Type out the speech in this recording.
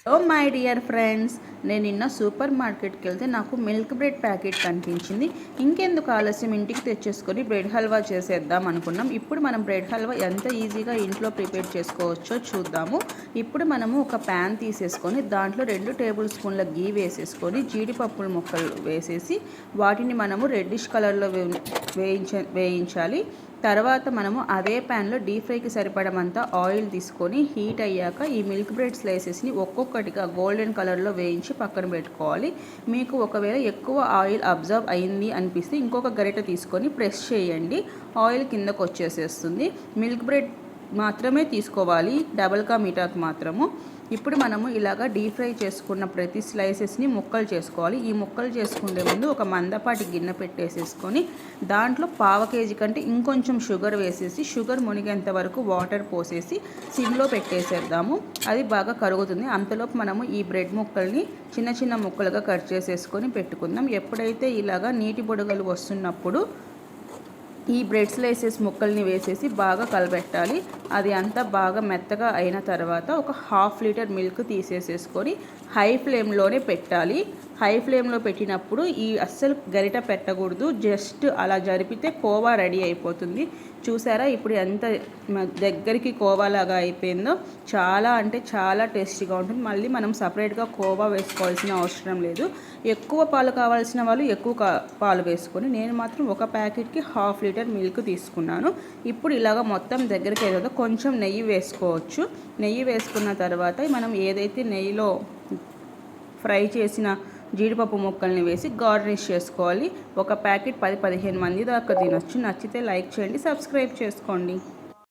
Hello my dear friends, నేను నిన్న super మార్కెట్కి వెళ్తే నాకు మిల్క్ బ్రెడ్ ప్యాకెట్ కనిపించింది. ఇంకెందుకు ఆలస్యం, ఇంటికి తెచ్చేసుకొని బ్రెడ్ హల్వా చేసేద్దాం అనుకున్నాం. ఇప్పుడు మనం బ్రెడ్ హల్వా ఎంత ఈజీగా ఇంట్లో ప్రిపేర్ చేసుకోవచ్చో చూద్దాము. ఇప్పుడు మనము ఒక ప్యాన్ తీసేసుకొని దాంట్లో 2 టేబుల్ స్పూన్ల గీ వేసేసుకొని జీడిపప్పుల ముక్కలు వేసేసి వాటిని మనము రెడ్డిష్ కలర్లో వేయించాలి. తర్వాత మనము అదే ప్యాన్లో డీప్ ఫ్రైకి సరిపడమంతా ఆయిల్ తీసుకొని హీట్ అయ్యాక ఈ మిల్క్ బ్రెడ్ స్లైసెస్ని ఒక్కొక్కటిగా గోల్డెన్ కలర్లో వేయించి పక్కన పెట్టుకోవాలి. మీకు ఒకవేళ ఎక్కువ ఆయిల్ అబ్జర్వ్ అయింది అనిపిస్తే ఇంకొక గరిటె తీసుకొని ప్రెస్ చేయండి, ఆయిల్ కిందకు వచ్చేసేస్తుంది. మిల్క్ బ్రెడ్ మాత్రమే తీసుకోవాలి, డబల్ కా మీఠాకు మాత్రము. ఇప్పుడు మనము ఇలాగా డీప్ ఫ్రై చేసుకున్న ప్రతి స్లైసెస్ని ముక్కలు చేసుకోవాలి. ఈ ముక్కలు చేసుకునే ముందు ఒక మందపాటి గిన్నె పెట్టేసేసుకొని దాంట్లో 1/2 కేజీ కంటే ఇంకొంచెం షుగర్ వేసేసి షుగర్ మునిగేంత వరకు వాటర్ పోసేసి సిమ్లో పెట్టేసేద్దాము. అది బాగా కరుగుతుంది. అంతలోపు మనము ఈ బ్రెడ్ ముక్కల్ని చిన్న చిన్న ముక్కలుగా కట్ చేసేసుకొని పెట్టుకుందాం. ఎప్పుడైతే ఇలాగా నీటి బుడగలు వస్తున్నప్పుడు ఈ బ్రెడ్ స్లైసెస్ ముక్కల్ని వేసేసి బాగా కలబెట్టాలి. అది అంతా బాగా మెత్తగా అయిన తర్వాత ఒక 1/2 లీటర్ మిల్క్ తీసేసేసుకొని హై ఫ్లేమ్లోనే పెట్టాలి. హై ఫ్లేమ్లో పెట్టినప్పుడు అస్సలు గరిట పెట్టకూడదు, జస్ట్ అలా జరిపితే కోవా రెడీ అయిపోతుంది. చూసారా ఇప్పుడు ఎంత దగ్గరికి కోవాలాగా అయిపోయిందో. చాలా అంటే చాలా టేస్టీగా ఉంటుంది. మళ్ళీ మనం సపరేట్గా కోవా వేసుకోవాల్సిన అవసరం లేదు. ఎక్కువ పాలు కావాల్సిన వాళ్ళు ఎక్కువ పాలు వేసుకొని, నేను మాత్రం ఒక ప్యాకెట్కి 1/2 లీటర్ మిల్క్ తీసుకున్నాను. ఇప్పుడు ఇలాగ మొత్తం దగ్గరికి అయ్యేదో కొంచెం నెయ్యి వేసుకోవచ్చు. నెయ్యి వేసుకున్న తర్వాత మనం ఏదైతే నెయ్యిలో ఫ్రై చేసిన జీడిపప్పు ముక్కల్ని వేసి గార్నిష్ చేసుకోవాలి. ఒక ప్యాకెట్ 10-15 మంది దాకా తినొచ్చు. నచ్చితే లైక్ చేయండి, సబ్స్క్రైబ్ చేసుకోండి.